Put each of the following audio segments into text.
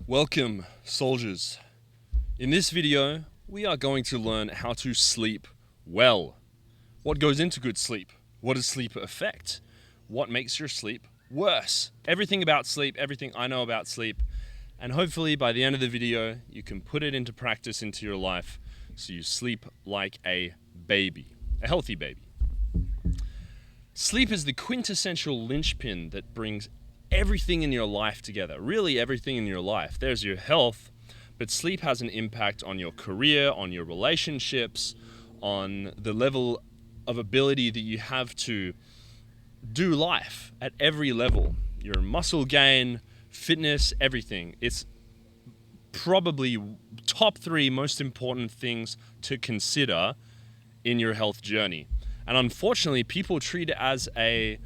Welcome, soldiers. In this video, we are going to learn how to sleep well. What goes into good sleep? What does sleep affect? What makes your sleep worse? Everything about sleep, everything I know about sleep, and hopefully by the end of the video, you can put it into practice into your life so you sleep like a baby, a healthy baby. Sleep is the quintessential linchpin that brings everything in your life together, really everything in your life. There's your health, but sleep has an impact on your career, on your relationships, on the level of ability that you have to do life at every level. Your muscle gain, fitness, everything. It's probably top 3 most important things to consider in your health journey. And unfortunately, people treat it as an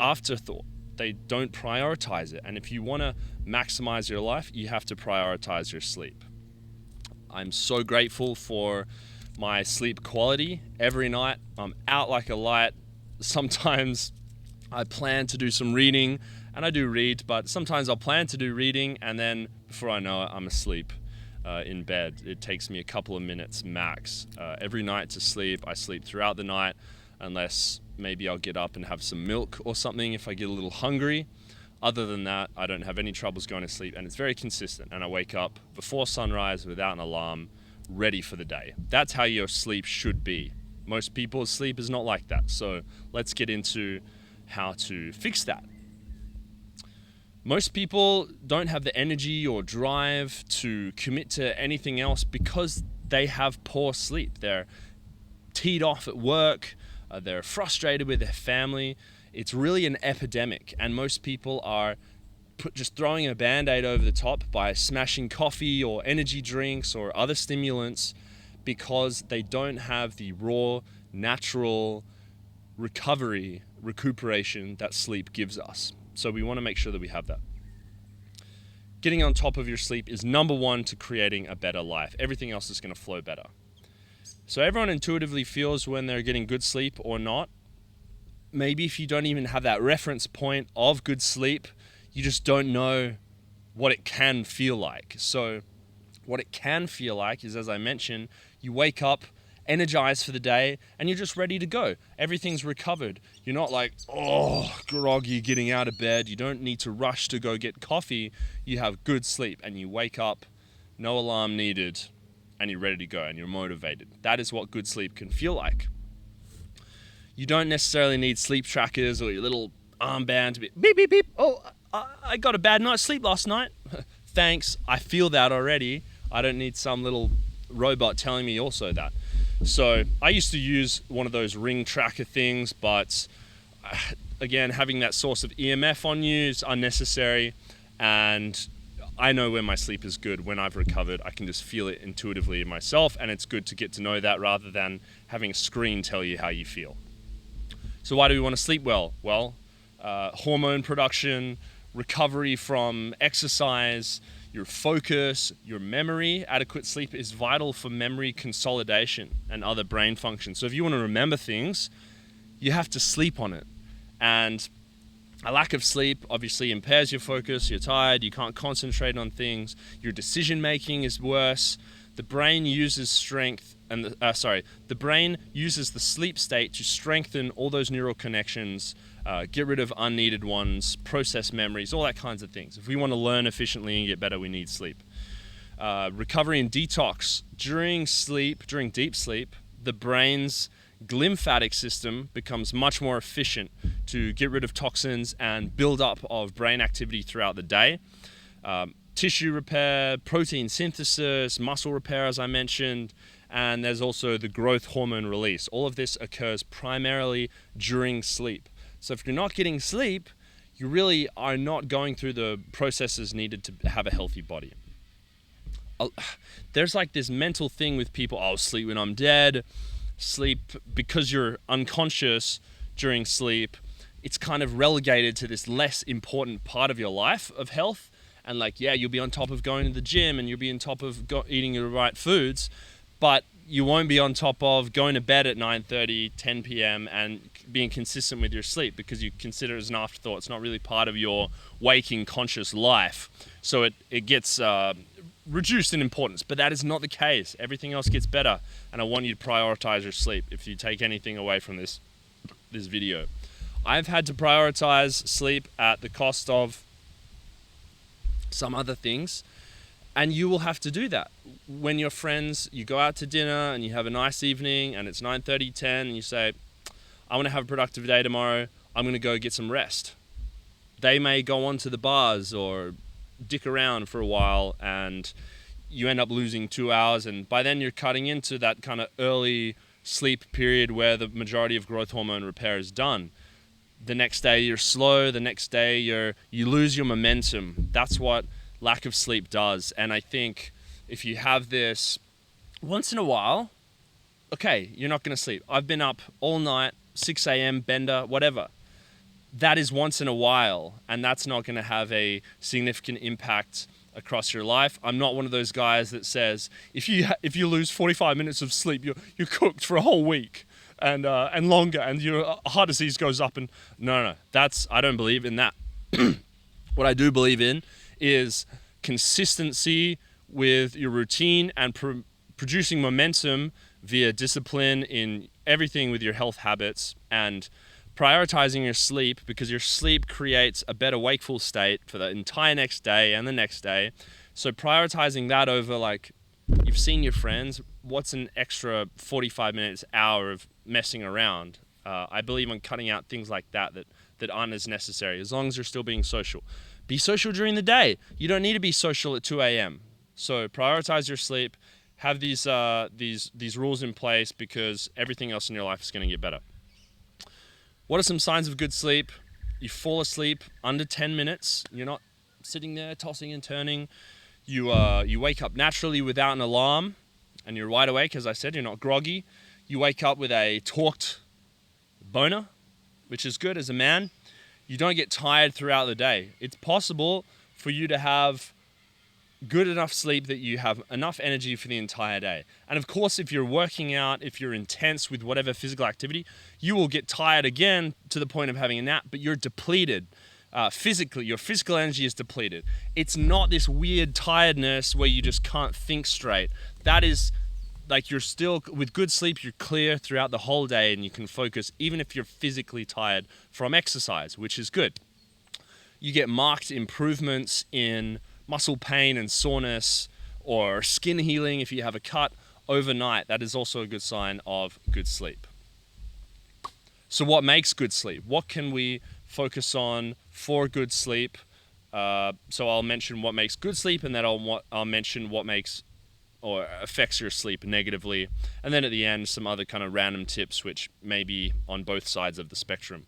afterthought. They don't prioritize it. And if you want to maximize your life, you have to prioritize your sleep. I'm so grateful for my sleep quality. Every night, I'm out like a light. Sometimes I plan to do some reading, and I do read, but sometimes I'll plan to do reading, and then before I know it, I'm asleep in bed. It takes me a couple of minutes max. Every night to sleep, I sleep throughout the night, unless maybe I'll get up and have some milk or something if I get a little hungry. Other than that, I don't have any troubles going to sleep, and it's very consistent, and I wake up before sunrise without an alarm, ready for the day. That's how your sleep should be. Most people's sleep is not like that, so let's get into how to fix that. Most people don't have the energy or drive to commit to anything else because they have poor sleep. They're teed off at work, they're frustrated with their family. It's really an epidemic, and most people are just throwing a band-aid over the top by smashing coffee or energy drinks or other stimulants because they don't have the raw, natural recuperation that sleep gives us. So we want to make sure that we have that. Getting on top of your sleep is number 1 to creating a better life. Everything else is going to flow better. So everyone intuitively feels when they're getting good sleep or not. Maybe if you don't even have that reference point of good sleep, you just don't know what it can feel like. So what it can feel like is, as I mentioned, you wake up energized for the day and you're just ready to go. Everything's recovered. You're not like, groggy getting out of bed. You don't need to rush to go get coffee. You have good sleep and you wake up, no alarm needed, and you're ready to go and you're motivated. That is what good sleep can feel like. You don't necessarily need sleep trackers or your little armband to be beep, beep, beep. Oh, I got a bad night's sleep last night. Thanks, I feel that already. I don't need some little robot telling me also that. So I used to use one of those ring tracker things, but again, having that source of EMF on you is unnecessary, and I know when my sleep is good, when I've recovered. I can just feel it intuitively in myself, and it's good to get to know that rather than having a screen tell you how you feel. So why do we want to sleep well? Well, hormone production, recovery from exercise, your focus, your memory. Adequate sleep is vital for memory consolidation and other brain functions. So if you want to remember things, you have to sleep on it. And a lack of sleep obviously impairs your focus. You're tired, you can't concentrate on things. Your decision making is worse. The brain uses the brain uses the sleep state to strengthen all those neural connections, get rid of unneeded ones, process memories, all that kinds of things. If we want to learn efficiently and get better, we need sleep. Recovery and detox. During deep sleep, the brain's glymphatic system becomes much more efficient to get rid of toxins and build up of brain activity throughout the day. Tissue repair, protein synthesis, muscle repair, as I mentioned, and there's also the growth hormone release. All of this occurs primarily during sleep. So if you're not getting sleep, you really are not going through the processes needed to have a healthy body. There's like this mental thing with people, I'll sleep when I'm dead. Sleep, because you're unconscious during sleep, it's kind of relegated to this less important part of your life of health. And you'll be on top of going to the gym and you'll be on top of eating the right foods, but you won't be on top of going to bed at 9:30, 10 p.m. and being consistent with your sleep because you consider it as an afterthought. It's not really part of your waking conscious life. So it gets reduced in importance, but that is not the case. Everything else gets better, and I want you to prioritize your sleep if you take anything away from this video. I've had to prioritize sleep at the cost of some other things, and you will have to do that. When your friends, you go out to dinner and you have a nice evening and it's 9:30, 10, and you say, I want to have a productive day tomorrow, I'm going to go get some rest. They may go on to the bars or dick around for a while, and you end up losing 2 hours, and by then you're cutting into that kind of early sleep period where the majority of growth hormone repair is done. The next day you're slow, the next day you lose your momentum. That's what lack of sleep does. And I think if you have this once in a while, okay, you're not going to sleep. I've been up all night, 6 a.m., bender, whatever. That is once in a while, and that's not going to have a significant impact across your life. I'm not one of those guys that says if you lose 45 minutes of sleep, you're cooked for a whole week and longer, and your heart disease goes up. And no, I don't believe in that. What I do believe in is consistency with your routine and producing momentum via discipline in everything with your health habits, and prioritizing your sleep, because your sleep creates a better wakeful state for the entire next day and the next day. So prioritizing that over, like, you've seen your friends, what's an extra 45 minutes, hour of messing around? I believe in cutting out things like that aren't as necessary, as long as you're still being social. Be social during the day. You don't need to be social at 2 a.m. So prioritize your sleep, have these rules in place, because everything else in your life is going to get better. What are some signs of good sleep? You fall asleep under 10 minutes. You're not sitting there tossing and turning. You wake up naturally without an alarm, and you're wide awake. As I said, you're not groggy. You wake up with a taut boner, which is good as a man. You don't get tired throughout the day. It's possible for you to have good enough sleep that you have enough energy for the entire day. And of course, if you're working out, if you're intense with whatever physical activity, you will get tired again to the point of having a nap, but you're depleted physically. Your physical energy is depleted. It's not this weird tiredness where you just can't think straight. That is like, you're still, with good sleep, you're clear throughout the whole day and you can focus even if you're physically tired from exercise, which is good. You get marked improvements in muscle pain and soreness, or skin healing if you have a cut overnight. That is also a good sign of good sleep. So what makes good sleep? What can we focus on for good sleep? So I'll mention what makes good sleep, and then I'll mention what makes or affects your sleep negatively. And then at the end, some other kind of random tips which may be on both sides of the spectrum.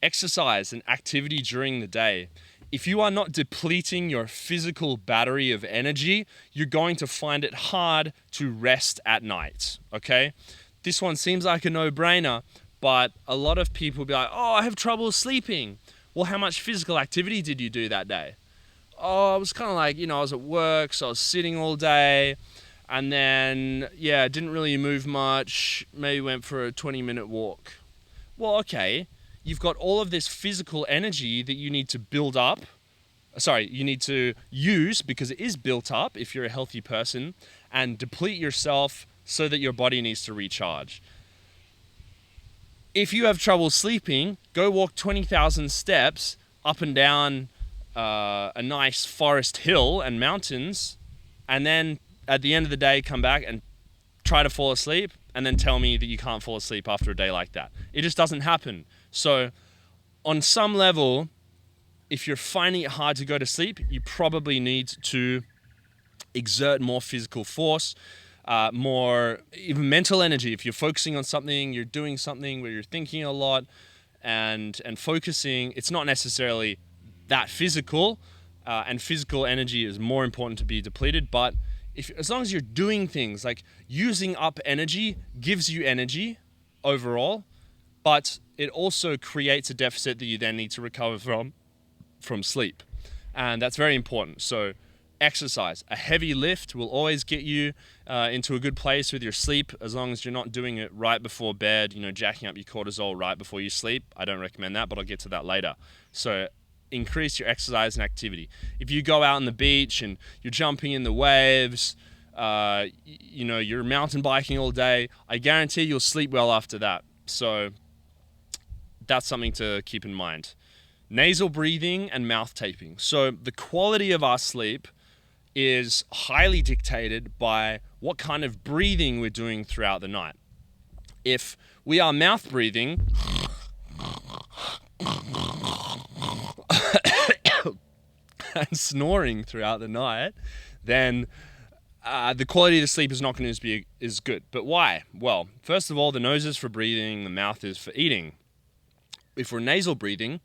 Exercise and activity during the day. If you are not depleting your physical battery of energy, you're going to find it hard to rest at night, okay? This one seems like a no-brainer, but a lot of people will be like, oh, I have trouble sleeping. Well, how much physical activity did you do that day? Oh, I was kind of like, I was at work, so I was sitting all day, and then, didn't really move much, maybe went for a 20-minute walk. Well, okay. You've got all of this physical energy that you need to build up. You need to use, because it is built up if you're a healthy person, and deplete yourself so that your body needs to recharge. If you have trouble sleeping, go walk 20,000 steps up and down a nice forest hill and mountains, and then at the end of the day come back and try to fall asleep, and then tell me that you can't fall asleep after a day like that. It just doesn't happen. So on some level, if you're finding it hard to go to sleep, you probably need to exert more physical force, more even mental energy. If you're focusing on something, you're doing something where you're thinking a lot and focusing, it's not necessarily that physical, and physical energy is more important to be depleted. But as long as you're doing things, like using up energy gives you energy overall, but it also creates a deficit that you then need to recover from sleep. And that's very important. So exercise, a heavy lift will always get you into a good place with your sleep, as long as you're not doing it right before bed, jacking up your cortisol right before you sleep. I don't recommend that, but I'll get to that later. So increase your exercise and activity. If you go out on the beach and you're jumping in the waves, you're mountain biking all day, I guarantee you'll sleep well after that. So that's something to keep in mind. Nasal breathing and mouth taping. So the quality of our sleep is highly dictated by what kind of breathing we're doing throughout the night. If we are mouth breathing and snoring throughout the night, then the quality of the sleep is not going to be as good. But why? Well, first of all, the nose is for breathing, the mouth is for eating. If we're nasal breathing,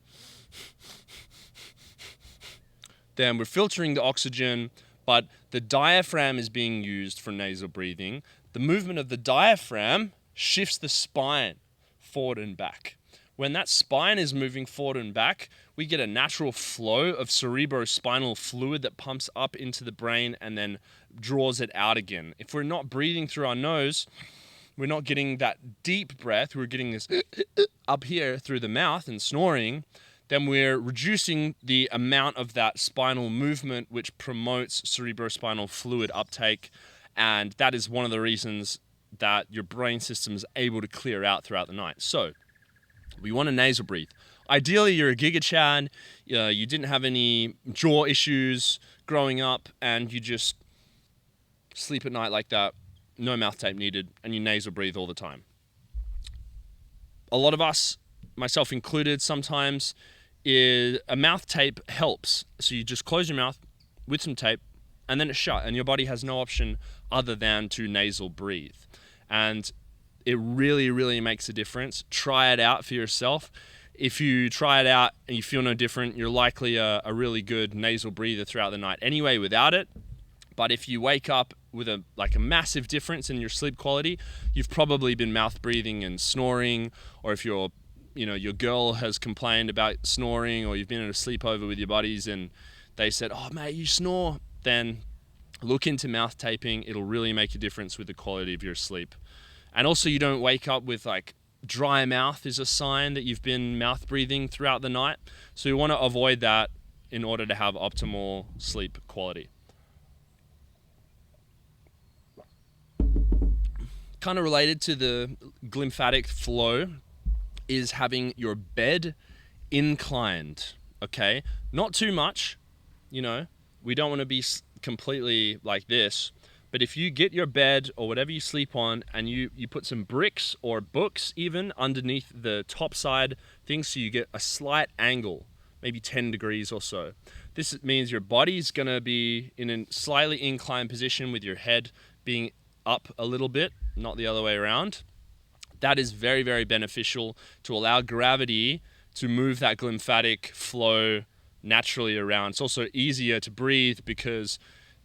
then we're filtering the oxygen, but the diaphragm is being used for nasal breathing. The movement of the diaphragm shifts the spine forward and back. When that spine is moving forward and back, we get a natural flow of cerebrospinal fluid that pumps up into the brain and then draws it out again. If we're not breathing through our nose, we're not getting that deep breath, we're getting this up here through the mouth and snoring, then we're reducing the amount of that spinal movement which promotes cerebrospinal fluid uptake, and that is one of the reasons that your brain system is able to clear out throughout the night. So we want to nasal breathe. Ideally, you're a Giga Chad, you didn't have any jaw issues growing up, and you just sleep at night like that, no mouth tape needed, and you nasal breathe all the time. A lot of us, myself included, sometimes a mouth tape helps. So you just close your mouth with some tape and then it's shut, and your body has no option other than to nasal breathe. And it really, really makes a difference. Try it out for yourself. If you try it out and you feel no different, you're likely a really good nasal breather throughout the night anyway without it. But if you wake up with a massive difference in your sleep quality, you've probably been mouth breathing and snoring, or if your girl has complained about snoring, or you've been at a sleepover with your buddies and they said, "Oh mate, you snore," then look into mouth taping. It'll really make a difference with the quality of your sleep. And also, you don't wake up with dry mouth is a sign that you've been mouth breathing throughout the night. So you want to avoid that in order to have optimal sleep quality. Kind of related to the glymphatic flow is having your bed inclined, okay? Not too much, we don't want to be completely like this, but if you get your bed or whatever you sleep on and you put some bricks or books even underneath the top side things, so you get a slight angle, maybe 10 degrees or so. This means your body's going to be in a slightly inclined position with your head being up a little bit, not the other way around. That is very, very beneficial to allow gravity to move that glymphatic flow naturally around. It's also easier to breathe because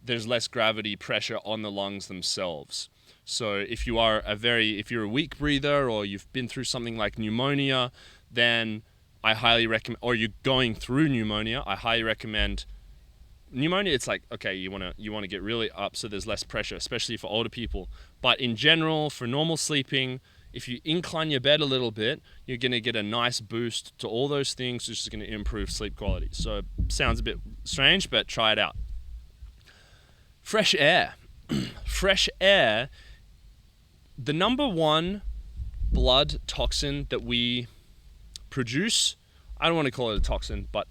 there's less gravity pressure on the lungs themselves. So if you're a weak breather, or you've been through something like pneumonia, then I highly recommend, or you're going through pneumonia, I highly recommend. Pneumonia, it's okay, you want to get really up so there's less pressure, especially for older people. But in general, for normal sleeping, if you incline your bed a little bit, you're going to get a nice boost to all those things, which is going to improve sleep quality. So sounds a bit strange, but try it out. Fresh air. Fresh air, the number one blood toxin that we produce, I don't want to call it a toxin, but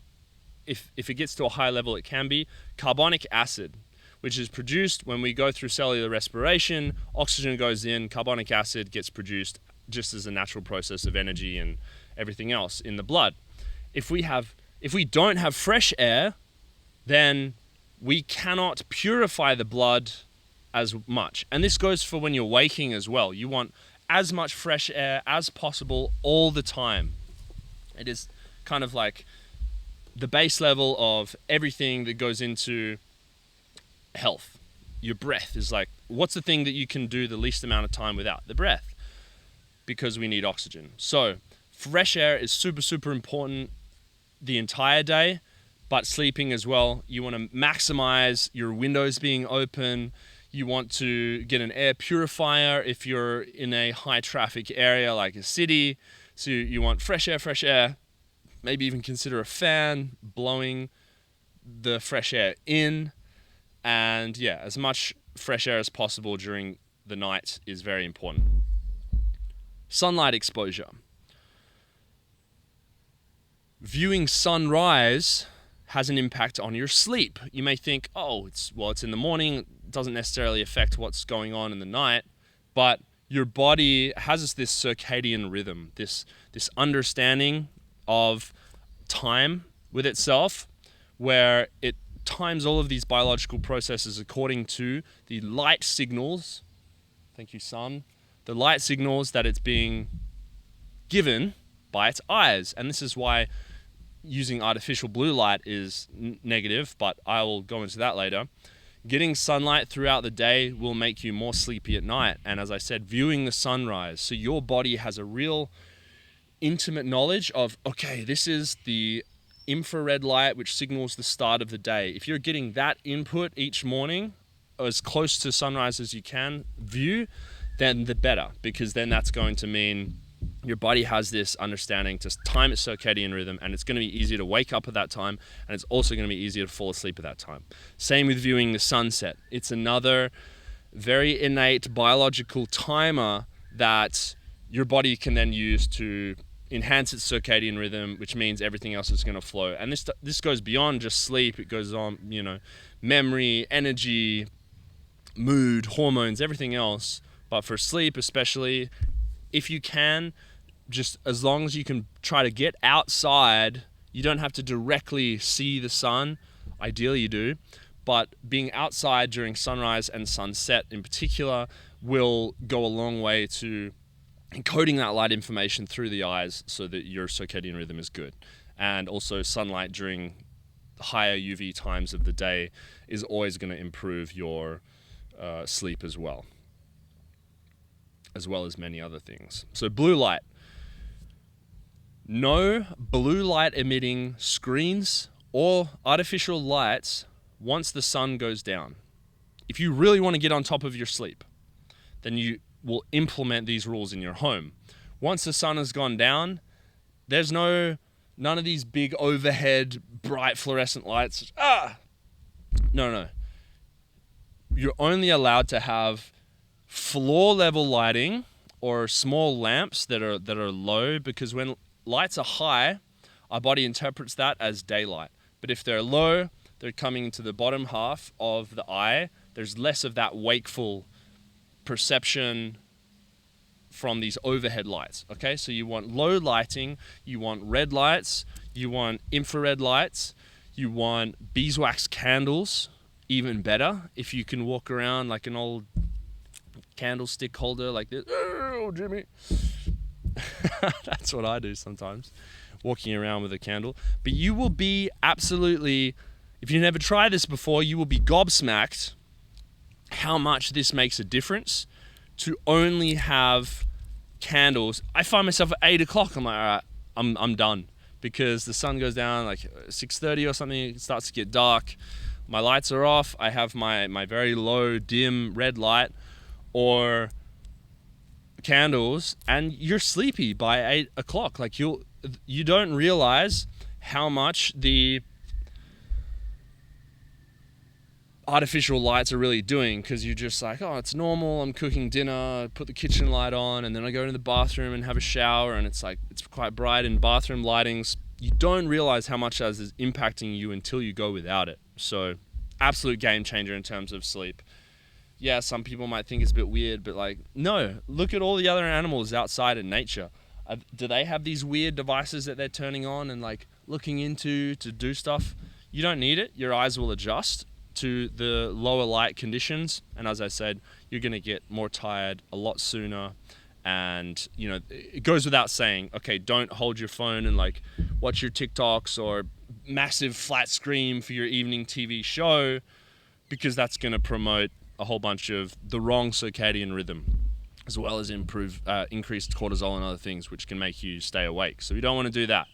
if it gets to a high level, it can be carbonic acid, which is produced when we go through cellular respiration. Oxygen goes in, carbonic acid gets produced just as a natural process of energy and everything else in the blood. If we don't have fresh air, then we cannot purify the blood as much. And this goes for when you're waking as well. You want as much fresh air as possible all the time. It is kind of like the base level of everything that goes into health. Your breath is what's the thing that you can do the least amount of time without? The breath, because we need oxygen. So fresh air is super, super important the entire day, but sleeping as well. You want to maximize your windows being open. You want to get an air purifier if you're in a high traffic area like a city. So you want fresh air. maybe even consider a fan blowing the fresh air in. And yeah, as much fresh air as possible during the night is very important. Sunlight exposure. Viewing sunrise has an impact on your sleep. You may think, oh, it's in the morning, it doesn't necessarily affect what's going on in the night, but your body has this circadian rhythm, this understanding of time with itself, where it times all of these biological processes according to the light signals. Thank you, sun. The light signals that it's being given by its eyes. And this is why using artificial blue light is negative, but I will go into that later. Getting sunlight throughout the day will make you more sleepy at night. And as I said, viewing the sunrise. So your body has a real intimate knowledge of, okay, this is the infrared light which signals the start of the day. If you're getting that input each morning, as close to sunrise as you can view, then the better, because then that's going to mean your body has this understanding to time its circadian rhythm, and it's going to be easier to wake up at that time, and it's also going to be easier to fall asleep at that time. Same with viewing the sunset. It's another very innate biological timer that your body can then use to enhance its circadian rhythm, which means everything else is going to flow. And this goes beyond just sleep. It goes on, memory, energy, mood, hormones, everything else. But for sleep especially, if you can, just as long as you can try to get outside, you don't have to directly see the sun. Ideally you do. But being outside during sunrise and sunset in particular will go a long way to encoding that light information through the eyes so that your circadian rhythm is good. And also sunlight during higher UV times of the day is always going to improve your sleep as well as many other things. So blue light. No blue light emitting screens or artificial lights once the sun goes down. If you really want to get on top of your sleep, then you will implement these rules in your home. Once the sun has gone down, there's none of these big overhead bright fluorescent lights. No. You're only allowed to have floor level lighting or small lamps that are low, because when lights are high, our body interprets that as daylight. But if they're low, they're coming into the bottom half of the eye. There's less of that wakeful perception from these overhead lights. Okay, so you want low lighting, you want red lights, you want infrared lights, you want beeswax candles, even better. If you can walk around like an old candlestick holder like this, oh Jimmy, that's what I do sometimes, walking around with a candle. But you will be absolutely, if you never tried this before, you will be gobsmacked how much this makes a difference to only have candles. I find myself at 8 o'clock, I'm like, all right, I'm done, because the sun goes down like 6:30 or something, it starts to get dark, my lights are off, I have my very low dim red light or candles, and you're sleepy by 8 o'clock. Like you don't realize how much the artificial lights are really doing, because you're just like, oh, it's normal, I'm cooking dinner, put the kitchen light on, and then I go into the bathroom and have a shower, and it's like, it's quite bright in bathroom lightings. You don't realize how much that is impacting you until you go without it. So absolute game changer in terms of sleep. Yeah, some people might think it's a bit weird, but like, no, look at all the other animals outside in nature. Do they have these weird devices that they're turning on and like looking into to do stuff? You don't need it. Your eyes will adjust to the lower light conditions, and as I said, you're going to get more tired a lot sooner. And it goes without saying, okay, don't hold your phone and like watch your TikToks or massive flat screen for your evening TV show, because that's going to promote a whole bunch of the wrong circadian rhythm, as well as increased cortisol and other things, which can make you stay awake. So we don't want to do that.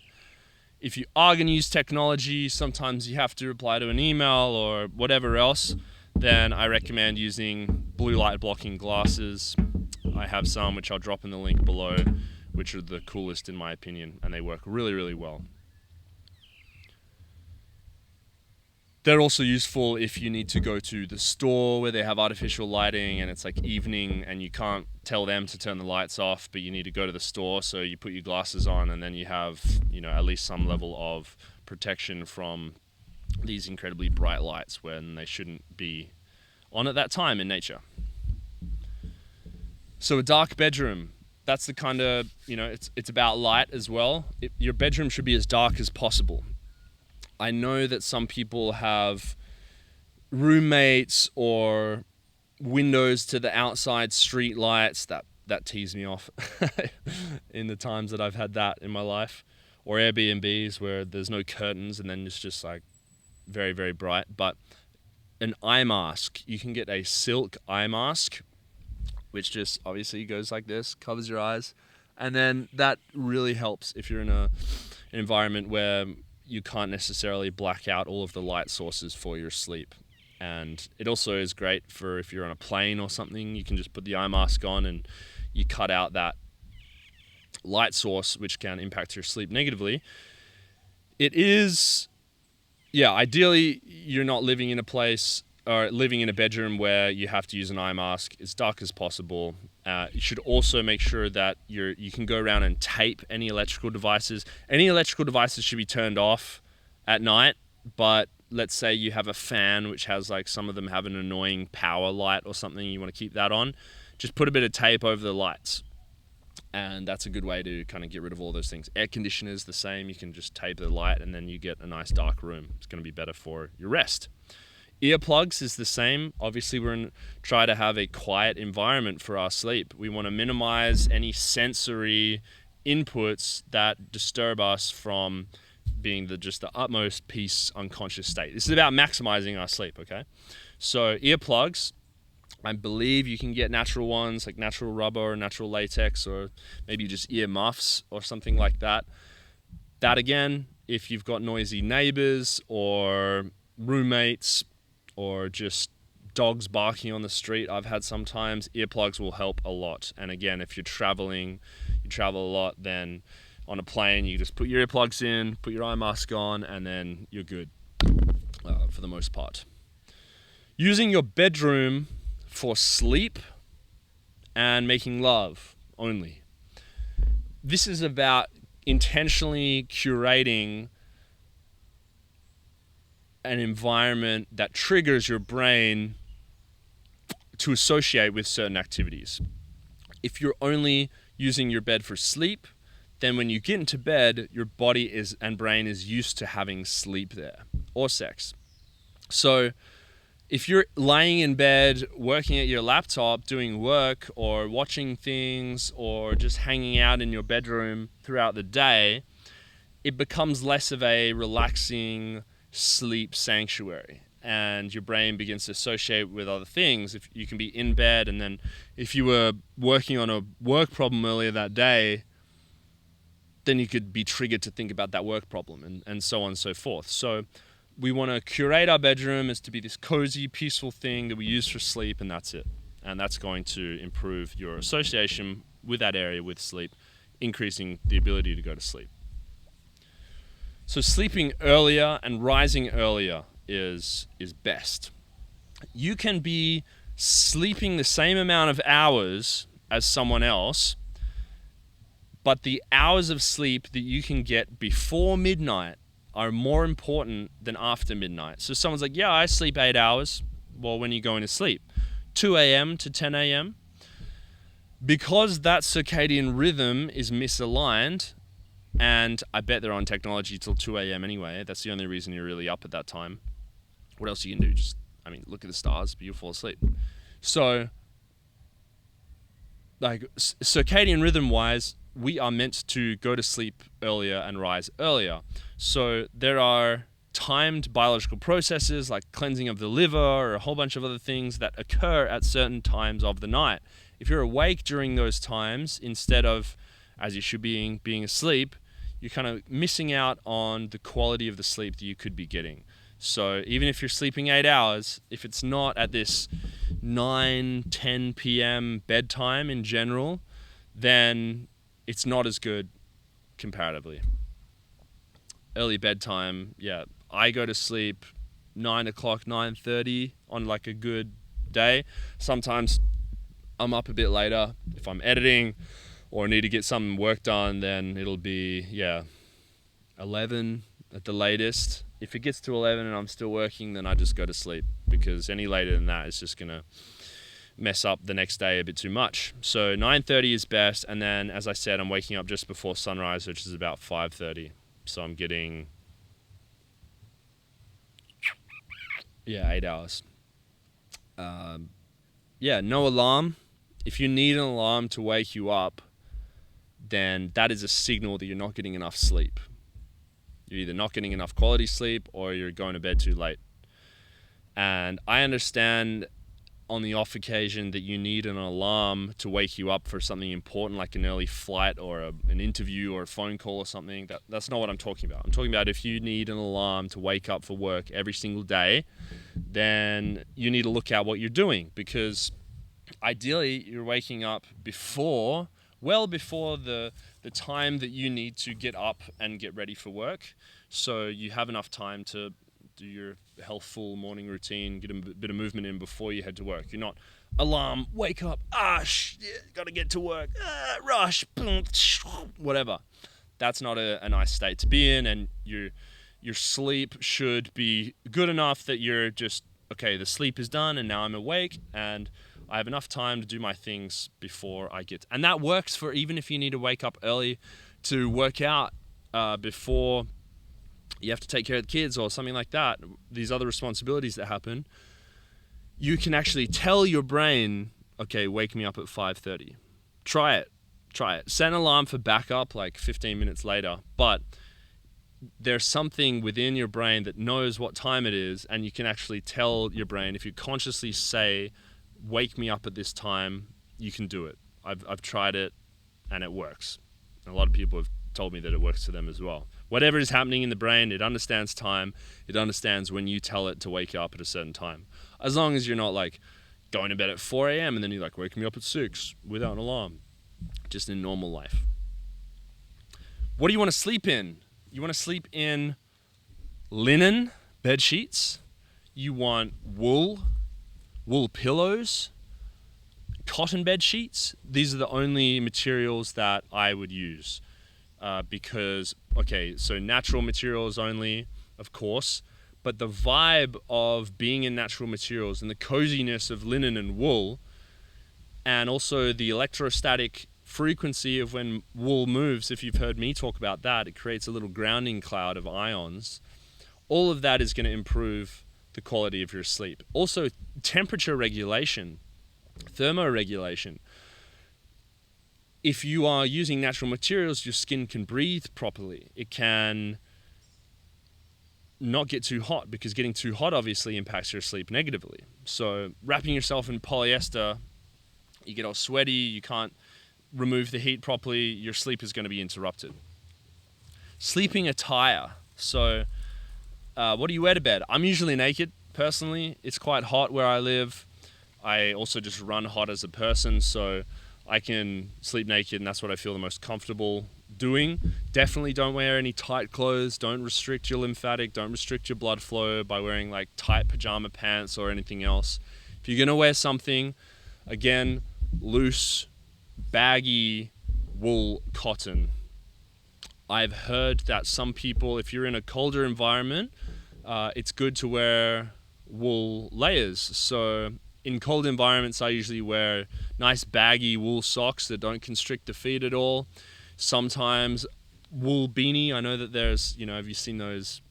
If you are going to use technology, sometimes you have to reply to an email or whatever else, then I recommend using blue light blocking glasses. I have some, which I'll drop in the link below, which are the coolest in my opinion, and they work really, really well. They're also useful if you need to go to the store where they have artificial lighting and it's like evening and you can't tell them to turn the lights off, but you need to go to the store. So you put your glasses on and then you have, at least some level of protection from these incredibly bright lights when they shouldn't be on at that time in nature. So a dark bedroom, that's the kind of, it's about light as well. Your bedroom should be as dark as possible. I know that some people have roommates or windows to the outside street lights. That tease me off in the times that I've had that in my life. Or Airbnbs where there's no curtains and then it's just like very, very bright. But an eye mask, you can get a silk eye mask, which just obviously goes like this, covers your eyes. And then that really helps if you're in an environment where you can't necessarily black out all of the light sources for your sleep. And it also is great for if you're on a plane or something, you can just put the eye mask on and you cut out that light source, which can impact your sleep negatively. It is, ideally you're not living in a place or living in a bedroom where you have to use an eye mask as dark as possible. You should also make sure that you can go around and tape any electrical devices. Any electrical devices should be turned off at night, but let's say you have a fan which has like some of them have an annoying power light or something, you want to keep that on, just put a bit of tape over the lights. And that's a good way to kind of get rid of all those things. Air conditioners, the same. You can just tape the light and then you get a nice dark room. It's going to be better for your rest. Earplugs is the same. Obviously, we're going to try to have a quiet environment for our sleep. We want to minimize any sensory inputs that disturb us from being the utmost peace unconscious state. This is about maximizing our sleep, okay? So earplugs, I believe you can get natural ones like natural rubber or natural latex or maybe just ear muffs or something like that. That again, if you've got noisy neighbors or roommates or just dogs barking on the street, I've had sometimes, earplugs will help a lot. And again, if you travel a lot, then on a plane, you just put your earplugs in, put your eye mask on, and then you're good for the most part. Using your bedroom for sleep and making love only. This is about intentionally curating an environment that triggers your brain to associate with certain activities. If you're only using your bed for sleep, then when you get into bed, your body and brain is used to having sleep there or sex. So if you're lying in bed, working at your laptop, doing work or watching things or just hanging out in your bedroom throughout the day, it becomes less of a relaxing sleep sanctuary and your brain begins to associate with other things. If you can be in bed and then if you were working on a work problem earlier that day, then you could be triggered to think about that work problem and so on and so forth. So we want to curate our bedroom as to be this cozy, peaceful thing that we use for sleep, and that's it. And that's going to improve your association with that area with sleep, increasing the ability to go to sleep. So sleeping earlier and rising earlier is best. You can be sleeping the same amount of hours as someone else, but the hours of sleep that you can get before midnight are more important than after midnight. So someone's like, yeah, I sleep 8 hours. Well, when are you going to sleep? 2 a.m. to 10 a.m. Because that circadian rhythm is misaligned, and I bet they're on technology till 2 a.m. anyway. That's the only reason you're really up at that time. What else you can do? Look at the stars, but you'll fall asleep. So, circadian rhythm wise, we are meant to go to sleep earlier and rise earlier. So there are timed biological processes like cleansing of the liver or a whole bunch of other things that occur at certain times of the night. If you're awake during those times, instead of, as you should be, being asleep, you're kind of missing out on the quality of the sleep that you could be getting. So even if you're sleeping 8 hours, if it's not at this 9, 10 p.m. bedtime in general, then it's not as good comparatively. Early bedtime, I go to sleep 9 o'clock, 9:30 on like a good day. Sometimes I'm up a bit later. If I'm editing or need to get some work done, then it'll be, 11 at the latest. If it gets to 11 and I'm still working, then I just go to sleep, because any later than that is just going to mess up the next day a bit too much. So 9:30 is best, and then, as I said, I'm waking up just before sunrise, which is about 5:30. So I'm getting 8 hours. No alarm. If you need an alarm to wake you up, then that is a signal that you're not getting enough sleep. You're either not getting enough quality sleep or you're going to bed too late. And I understand on the off occasion that you need an alarm to wake you up for something important, like an early flight or an interview or a phone call or something. That's not what I'm talking about. I'm talking about if you need an alarm to wake up for work every single day, then you need to look at what you're doing, because ideally you're waking up well before the time that you need to get up and get ready for work, so you have enough time to do your healthful morning routine, get a bit of movement in before you head to work. You're not alarm, wake up, gotta get to work, rush, boom, whatever. That's not a nice state to be in, and your sleep should be good enough that you're just, okay, the sleep is done and now I'm awake and I have enough time to do my things before I get. And that works for even if you need to wake up early to work out before you have to take care of the kids or something like that, these other responsibilities that happen. You can actually tell your brain, okay, wake me up at 5:30. Try it. Set an alarm for backup like 15 minutes later, but there's something within your brain that knows what time it is, and you can actually tell your brain, if you consciously say, wake me up at this time, you can do it. I've tried it and it works. And a lot of people have told me that it works for them as well. Whatever is happening in the brain, it understands time. It understands when you tell it to wake up at a certain time. As long as you're not like going to bed at 4 a.m. and then you're like, wake me up at 6 without an alarm. Just in normal life. What do you want to sleep in? You want to sleep in linen bed sheets. You want wool pillows, cotton bed sheets. These are the only materials that I would use because, so natural materials only, of course, but the vibe of being in natural materials and the coziness of linen and wool, and also the electrostatic frequency of when wool moves, if you've heard me talk about that, it creates a little grounding cloud of ions. All of that is going to improve the quality of your sleep. Also, temperature regulation, thermoregulation. If you are using natural materials, your skin can breathe properly. It can not get too hot, because getting too hot obviously impacts your sleep negatively. So wrapping yourself in polyester, you get all sweaty, you can't remove the heat properly, your sleep is going to be interrupted. Sleeping attire. So what do you wear to bed? I'm usually naked, personally. It's quite hot where I live. I also just run hot as a person, so I can sleep naked, and that's what I feel the most comfortable doing. Definitely don't wear any tight clothes. Don't restrict your lymphatic. Don't restrict your blood flow by wearing like tight pajama pants or anything else. If you're going to wear something, again, loose, baggy wool, cotton. I've heard that some people, if you're in a colder environment, it's good to wear wool layers. So in cold environments, I usually wear nice baggy wool socks that don't constrict the feet at all. Sometimes wool beanie. I know that there's, have you seen those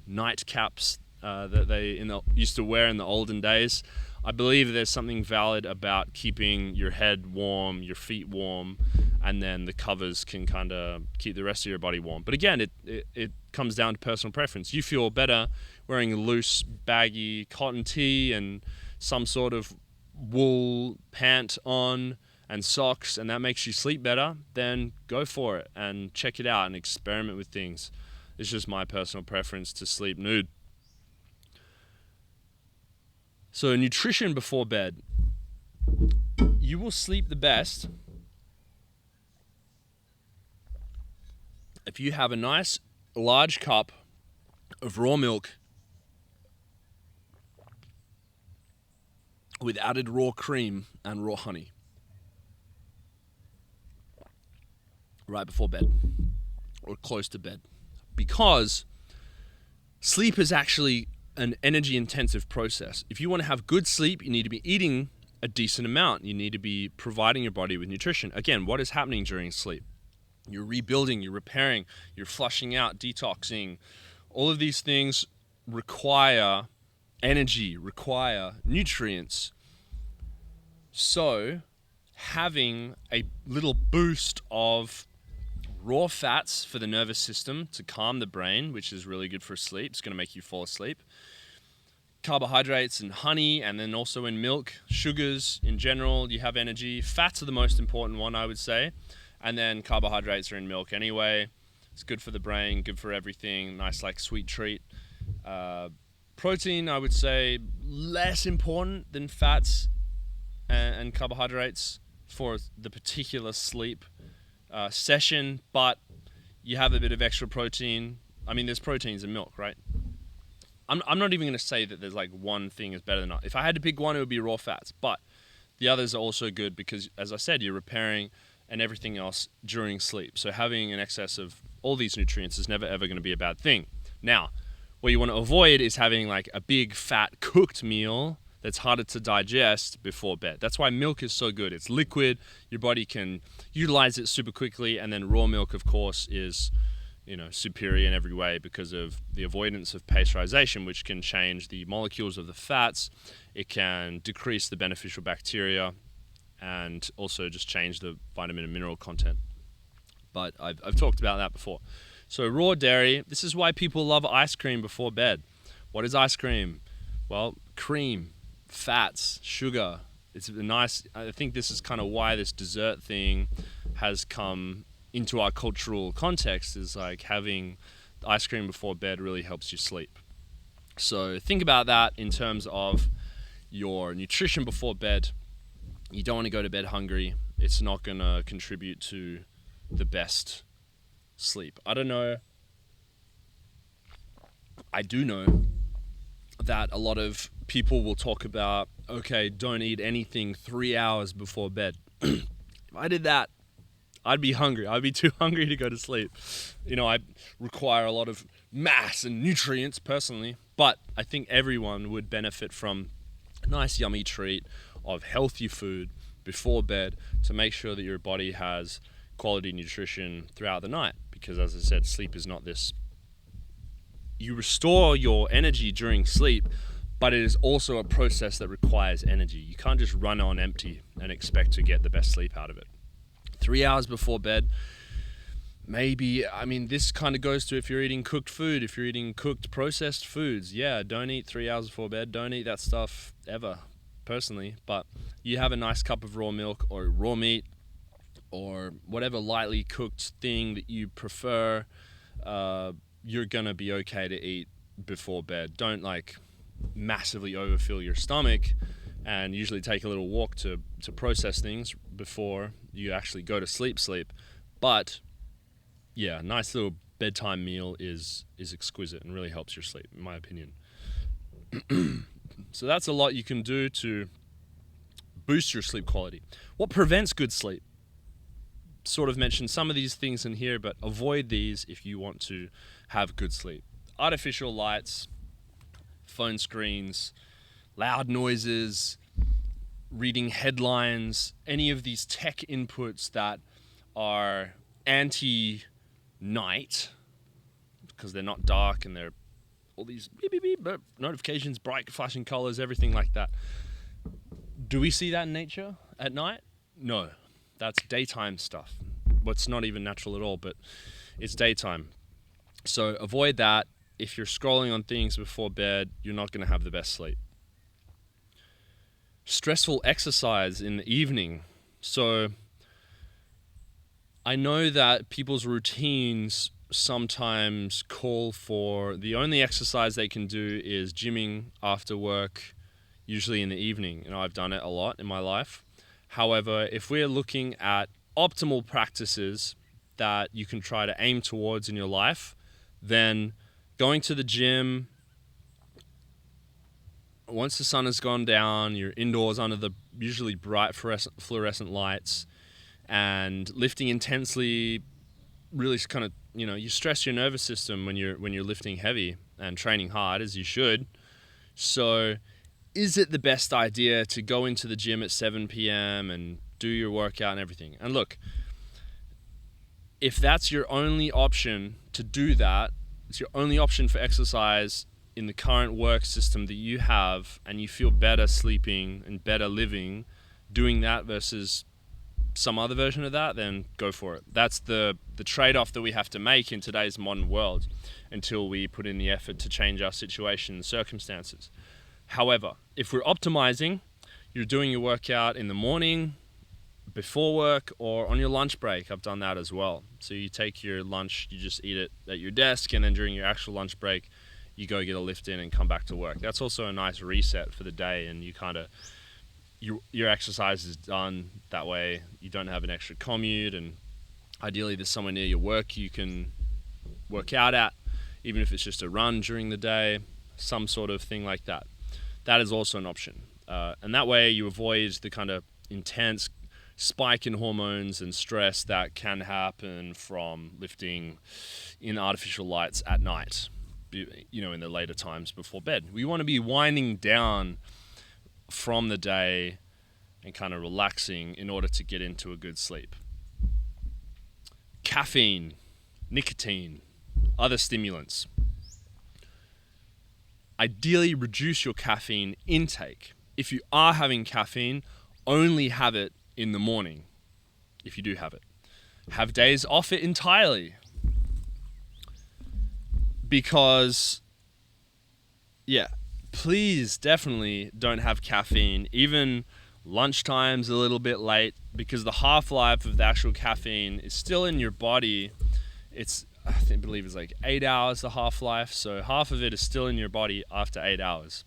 night caps that they used to wear in the olden days? I believe there's something valid about keeping your head warm, your feet warm, and then the covers can kind of keep the rest of your body warm. But again, it comes down to personal preference. You feel better wearing a loose, baggy cotton tee and some sort of wool pant on and socks, and that makes you sleep better, then go for it and check it out and experiment with things. It's just my personal preference to sleep nude. So nutrition before bed. You will sleep the best if you have a nice large cup of raw milk with added raw cream and raw honey right before bed or close to bed. Because sleep is actually an energy intensive process. If you want to have good sleep, you need to be eating a decent amount. You need to be providing your body with nutrition. Again, what is happening during sleep? You're rebuilding, you're repairing, you're flushing out, detoxing. All of these things require energy, require nutrients. So having a little boost of raw fats for the nervous system to calm the brain, which is really good for sleep, it's going to make you fall asleep. Carbohydrates and honey, and then also in milk, sugars in general, you have energy. Fats are the most important one, I would say. And then carbohydrates are in milk anyway. It's good for the brain, good for everything. Nice, like, sweet treat. Protein, I would say, less important than fats and carbohydrates for the particular sleep session, but you have a bit of extra protein. I mean, there's proteins in milk, right? I'm not even going to say that there's like one thing is better than another. If I had to pick one, it would be raw fats, but the others are also good because, as I said, you're repairing and everything else during sleep. So having an excess of all these nutrients is never ever going to be a bad thing. Now, what you want to avoid is having like a big fat cooked meal that's harder to digest before bed. That's why milk is so good. It's liquid, your body can utilize it super quickly, and then raw milk, of course, is, superior in every way because of the avoidance of pasteurization, which can change the molecules of the fats. It can decrease the beneficial bacteria and also just change the vitamin and mineral content. But I've talked about that before. So raw dairy, this is why people love ice cream before bed. What is ice cream? Well, cream, fats, sugar. It's nice. I think this is kind of why this dessert thing has come into our cultural context, is like having ice cream before bed really helps you sleep. So think about that in terms of your nutrition before bed. You don't want to go to bed hungry. It's not going to contribute to the best sleep. I don't know. I do know that a lot of people will talk about, okay, don't eat anything 3 hours before bed. If I did that, I'd be hungry. I'd be too hungry to go to sleep. I require a lot of mass and nutrients personally, but I think everyone would benefit from a nice yummy treat of healthy food before bed to make sure that your body has quality nutrition throughout the night. Because, as I said, sleep is not this. You restore your energy during sleep, but it is also a process that requires energy. You can't just run on empty and expect to get the best sleep out of it. 3 hours before bed, maybe, this kind of goes to if you're eating cooked food, if you're eating cooked processed foods. Yeah, don't eat 3 hours before bed. Don't eat that stuff ever, personally. But you have a nice cup of raw milk or raw meat or whatever lightly cooked thing that you prefer, you're going to be okay to eat before bed. Don't massively overfill your stomach, and usually take a little walk to process things before you actually go to sleep. But yeah, a nice little bedtime meal is exquisite and really helps your sleep, in my opinion. So that's a lot you can do to boost your sleep quality. What prevents good sleep? Sort of mentioned some of these things in here, but avoid these if you want to have good sleep. Artificial lights, phone screens, loud noises, reading headlines, any of these tech inputs that are anti-night because they're not dark and they're all these beep, beep, beep, beep, notifications, bright flashing colors, everything like that. Do we see that in nature at night? No, that's daytime stuff. Well, it's not even natural at all, but it's daytime. So avoid that. If you're scrolling on things before bed, you're not going to have the best sleep. Stressful exercise in the evening. So I know that people's routines sometimes call for the only exercise they can do is gymming after work, usually in the evening. I've done it a lot in my life. However, if we're looking at optimal practices that you can try to aim towards in your life, then going to the gym once the sun has gone down, you're indoors under the usually bright fluorescent lights, and lifting intensely really kind of, you stress your nervous system when you're lifting heavy and training hard, as you should. So is it the best idea to go into the gym at 7 p.m. and do your workout and everything? And look, if that's your only option to do that, it's your only option for exercise in the current work system that you have, and you feel better sleeping and better living doing that versus some other version of that, then go for it. That's the trade-off that we have to make in today's modern world until we put in the effort to change our situation and circumstances. However, if we're optimizing, you're doing your workout in the morning, before work, or on your lunch break. I've done that as well. So you take your lunch, you just eat it at your desk, and then during your actual lunch break, you go get a lift in and come back to work. That's also a nice reset for the day, and you kind of, your exercise is done that way. You don't have an extra commute, and ideally there's somewhere near your work you can work out at, even if it's just a run during the day, some sort of thing like that. That is also an option. And that way you avoid the kind of intense spike in hormones and stress that can happen from lifting in artificial lights at night, in the later times before bed. We want to be winding down from the day and kind of relaxing in order to get into a good sleep. Caffeine, nicotine, other stimulants. Ideally, reduce your caffeine intake. If you are having caffeine, only have it in the morning, if you do have it. Have days off it entirely. Because, please definitely don't have caffeine. Even lunchtime's a little bit late, because the half-life of the actual caffeine is still in your body. I believe it's like 8 hours, the half-life. So half of it is still in your body after 8 hours,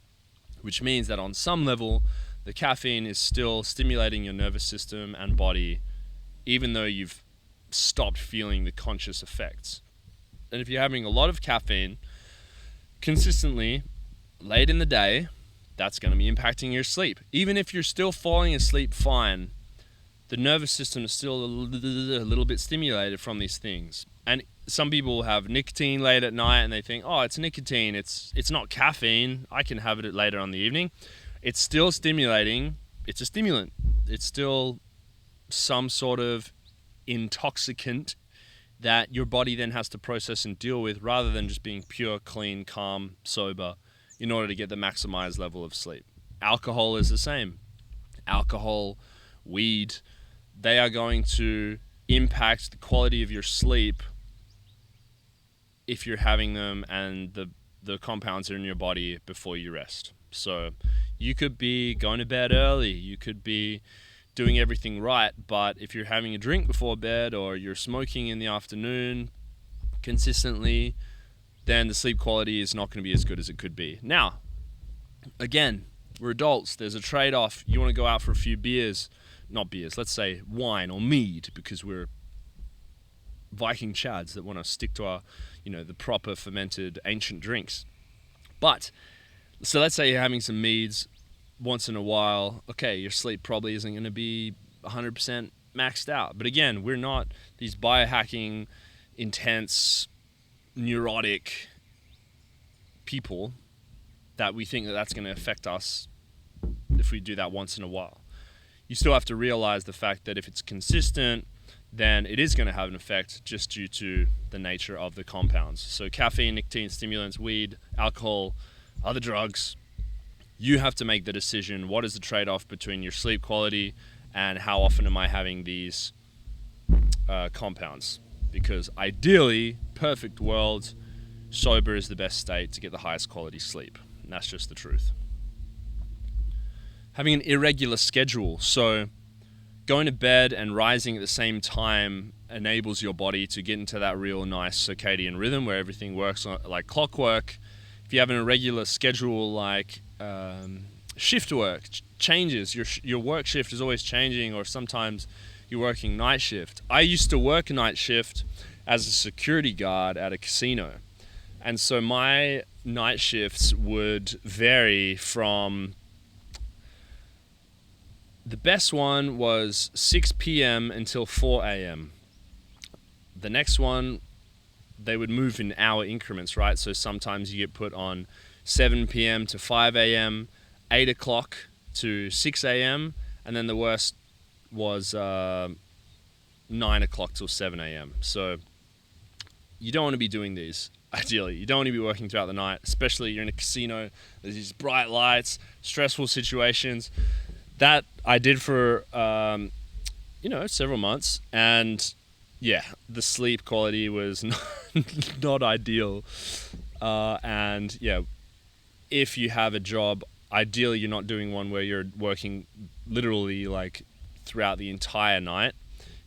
which means that on some level, the caffeine is still stimulating your nervous system and body, even though you've stopped feeling the conscious effects. And if you're having a lot of caffeine consistently late in the day, that's going to be impacting your sleep. Even if you're still falling asleep fine, the nervous system is still a little bit stimulated from these things. And some people have nicotine late at night and they think, oh, it's nicotine, it's not caffeine, I can have it later on the evening. It's still stimulating. It's a stimulant. It's still some sort of intoxicant that your body then has to process and deal with, rather than just being pure, clean, calm, sober, in order to get the maximized level of sleep. Alcohol is the same. Alcohol, weed, they are going to impact the quality of your sleep if you're having them and the compounds are in your body before you rest. So you could be going to bed early, you could be doing everything right, but if you're having a drink before bed or you're smoking in the afternoon consistently, then the sleep quality is not going to be as good as it could be. Now, again, we're adults. There's a trade-off. You want to go out for a few beers, not beers, let's say wine or mead, because we're Viking chads that want to stick to our, the proper fermented ancient drinks. But so let's say you're having some meads once in a while. Okay, your sleep probably isn't going to be 100% maxed out. But again, we're not these biohacking, intense, neurotic people that we think that that's going to affect us if we do that once in a while. You still have to realize the fact that if it's consistent, then it is going to have an effect just due to the nature of the compounds. So caffeine, nicotine, stimulants, weed, alcohol, other drugs, you have to make the decision, what is the trade-off between your sleep quality and how often am I having these compounds? Because ideally, perfect world, sober is the best state to get the highest quality sleep. And that's just the truth. Having an irregular schedule. So going to bed and rising at the same time enables your body to get into that real nice circadian rhythm where everything works like clockwork. If you have an irregular schedule like shift work changes, your work shift is always changing, or sometimes you're working night shift. I used to work night shift as a security guard at a casino, and so my night shifts would vary from, the best one was 6 p.m. until 4 a.m. The next one, they would move in hour increments, right? So sometimes you get put on 7 p.m. to 5 a.m., 8 o'clock to 6 a.m., and then the worst was 9 o'clock till 7 a.m. So you don't want to be doing these, ideally. You don't want to be working throughout the night, especially you're in a casino, there's these bright lights, stressful situations. That I did for, several months, and yeah, the sleep quality was not ideal. And yeah, if you have a job, ideally you're not doing one where you're working literally like throughout the entire night.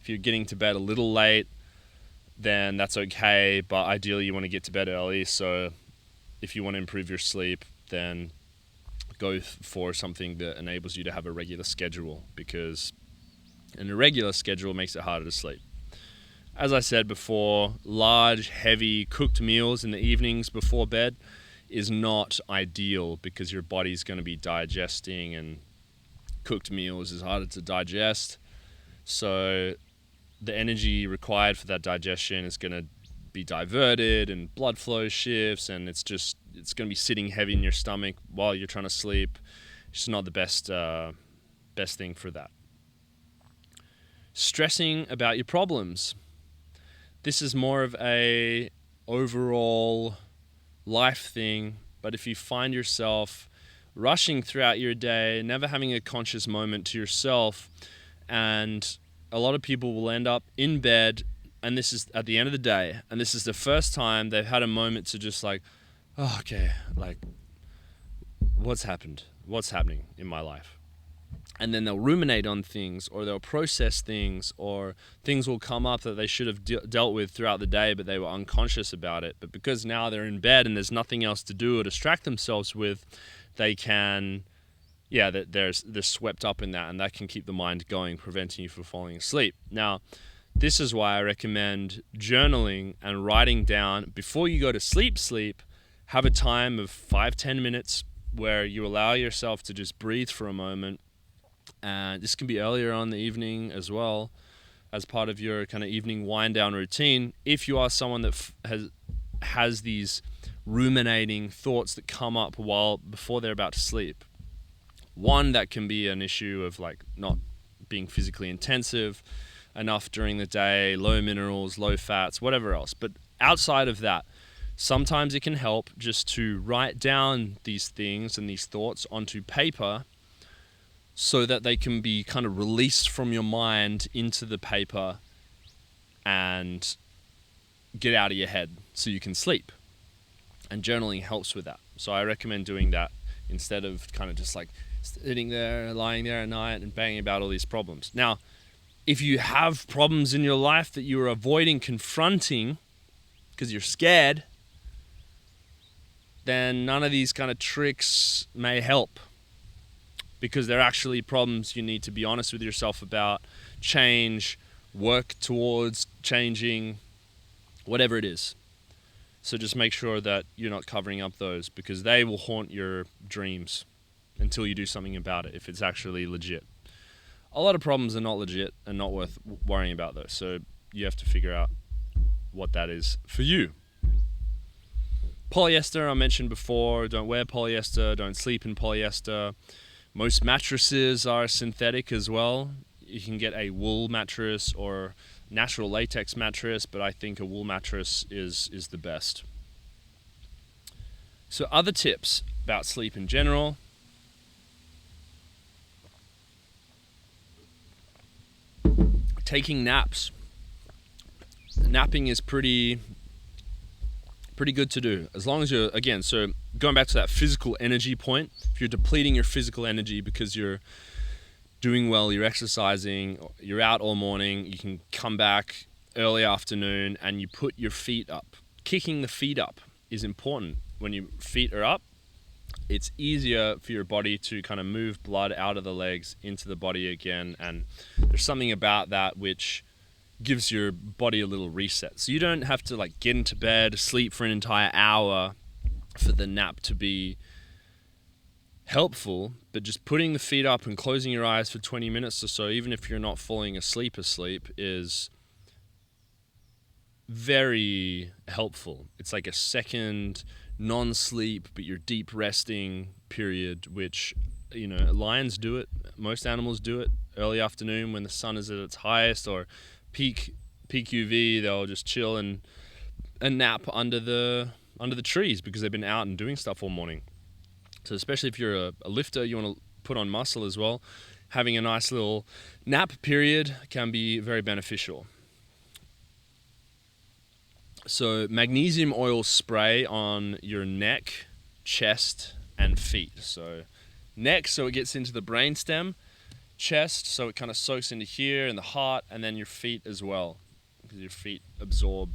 If you're getting to bed a little late, then that's okay, but ideally you want to get to bed early. So if you want to improve your sleep, then go for something that enables you to have a regular schedule, because an irregular schedule makes it harder to sleep. As I said before, large, heavy, cooked meals in the evenings before bed is not ideal, because your body's going to be digesting, and cooked meals is harder to digest. So the energy required for that digestion is going to be diverted, and blood flow shifts, and it's going to be sitting heavy in your stomach while you're trying to sleep. It's just not the best thing for that. Stressing about your problems. This is more of a overall life thing, but if you find yourself rushing throughout your day, never having a conscious moment to yourself, and a lot of people will end up in bed, and this is at the end of the day, and this is the first time they've had a moment to just like, oh, okay, like, what's happening in my life? And then they'll ruminate on things, or they'll process things, or things will come up that they should have dealt with throughout the day, but they were unconscious about it. But because now they're in bed and there's nothing else to do or distract themselves with, they can, they're swept up in that, and that can keep the mind going, preventing you from falling asleep. Now, this is why I recommend journaling and writing down before you go to sleep. Have a time of 5-10 minutes where you allow yourself to just breathe for a moment. And this can be earlier on in the evening as well, as part of your kind of evening wind down routine. If you are someone that has these ruminating thoughts that come up before they're about to sleep, one, that can be an issue of like not being physically intensive enough during the day, low minerals, low fats, whatever else. But outside of that, sometimes it can help just to write down these things and these thoughts onto paper, so that they can be kind of released from your mind into the paper and get out of your head so you can sleep. And journaling helps with that. So I recommend doing that instead of kind of just like sitting there, lying there at night and banging about all these problems. Now, if you have problems in your life that you're avoiding confronting because you're scared, then none of these kind of tricks may help, because they're actually problems you need to be honest with yourself about, change, work towards changing, whatever it is. So just make sure that you're not covering up those, because they will haunt your dreams until you do something about it, if it's actually legit. A lot of problems are not legit and not worth worrying about those. So you have to figure out what that is for you. Polyester, I mentioned before. Don't wear polyester. Don't sleep in polyester. Most mattresses are synthetic as well. You can get a wool mattress or natural latex mattress, but I think a wool mattress is the best. So other tips about sleep in general. Taking naps. Napping is pretty good to do, as long as you're, again, so going back to that physical energy point, if you're depleting your physical energy because you're doing well, you're exercising, you're out all morning, you can come back early afternoon and you put your feet up. Kicking the feet up is important. When your feet are up, it's easier for your body to kind of move blood out of the legs into the body again, and there's something about that which gives your body a little reset. So you don't have to like get into bed, sleep for an entire hour, for the nap to be helpful, but just putting the feet up and closing your eyes for 20 minutes or so, even if you're not falling asleep, is very helpful. It's like a second non-sleep, but you're deep resting period, which, lions do it. Most animals do it early afternoon when the sun is at its highest, or peak UV. They'll just chill and nap under the trees because they've been out and doing stuff all morning. So especially if you're a lifter, you want to put on muscle as well, having a nice little nap period can be very beneficial. So magnesium oil spray on your neck, chest, and feet. So neck, so it gets into the brainstem. Chest, so it kind of soaks into here and the heart, and then your feet as well, because your feet absorb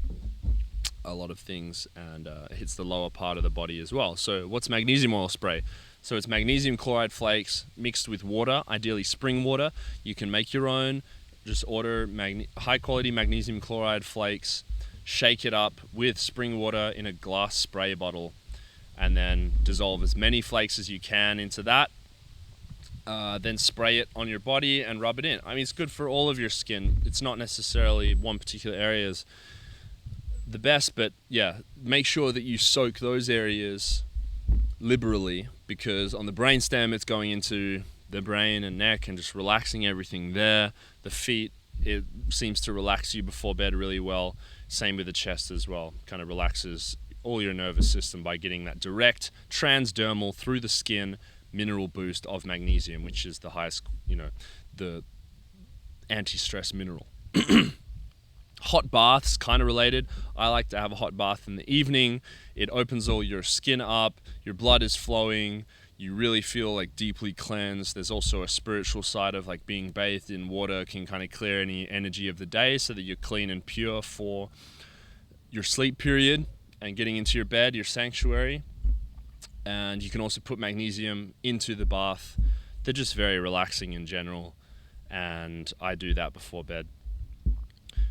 a lot of things, and it hits the lower part of the body as well. So what's magnesium oil spray? So it's magnesium chloride flakes mixed with water, ideally spring water. You can make your own. Just order high quality magnesium chloride flakes, shake it up with spring water in a glass spray bottle, and then dissolve as many flakes as you can into that. Then spray it on your body and rub it in. I mean, it's good for all of your skin. It's not necessarily one particular area is the best, but yeah, make sure that you soak those areas liberally, because on the brainstem it's going into the brain and neck and just relaxing everything there. The feet, it seems to relax you before bed really well. Same with the chest as well. Kind of relaxes all your nervous system by getting that direct transdermal through the skin mineral boost of magnesium, which is the highest, the anti-stress mineral. Hot baths, kind of related. I like to have a hot bath in the evening. It opens all your skin up, your blood is flowing, you really feel like deeply cleansed. There's also a spiritual side of like being bathed in water can kind of clear any energy of the day so that you're clean and pure for your sleep period and getting into your bed, your sanctuary. And you can also put magnesium into the bath. They're just very relaxing in general, and I do that before bed.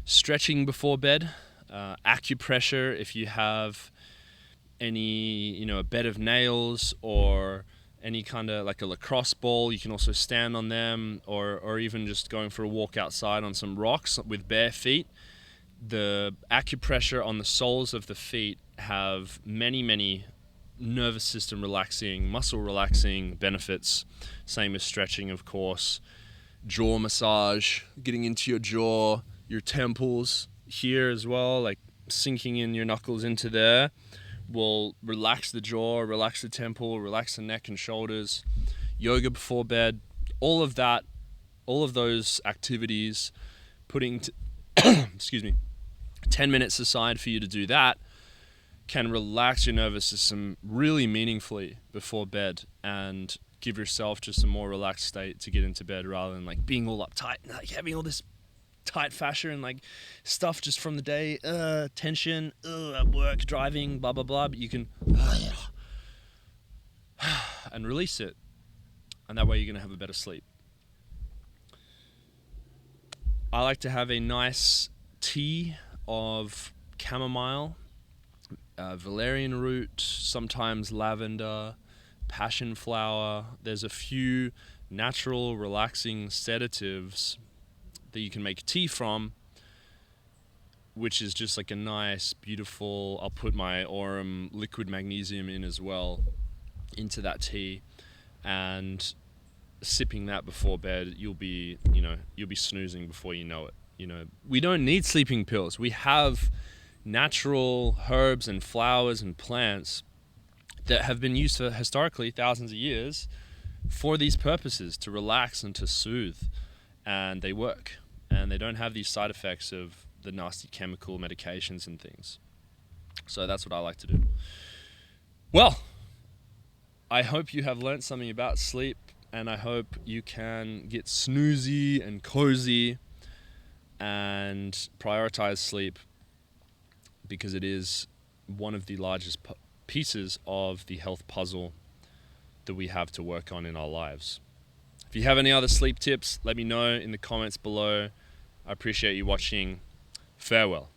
Stretching before bed, acupressure if you have any, a bed of nails or any kind of like a lacrosse ball, you can also stand on them, or even just going for a walk outside on some rocks with bare feet. The acupressure on the soles of the feet have many nervous system relaxing, muscle relaxing benefits. Same as stretching, of course. Jaw massage, getting into your jaw, your temples here as well, like sinking in your knuckles into there will relax the jaw, relax the temple, relax the neck and shoulders. Yoga before bed, all of that, all of those activities, putting 10 minutes aside for you to do that can relax your nervous system really meaningfully before bed and give yourself just a more relaxed state to get into bed, rather than like being all uptight and like having all this tight fascia and like stuff just from the day, tension, at work, driving, blah blah blah. But you can and release it, and that way you're gonna have a better sleep. I like to have a nice tea of chamomile, valerian root, sometimes lavender, passion flower. There's a few natural relaxing sedatives that you can make tea from, which is just like a nice, beautiful, I'll put my Aurum liquid magnesium in as well, into that tea, and sipping that before bed, you'll be snoozing before you know it. We don't need sleeping pills. We have natural herbs and flowers and plants that have been used for historically thousands of years for these purposes, to relax and to soothe, and they work, and they don't have these side effects of the nasty chemical medications and things. So that's what I like to do. Well, I hope you have learned something about sleep, and I hope you can get snoozy and cozy and prioritize sleep, because it is one of the largest pieces of the health puzzle that we have to work on in our lives. If you have any other sleep tips, let me know in the comments below. I appreciate you watching. Farewell.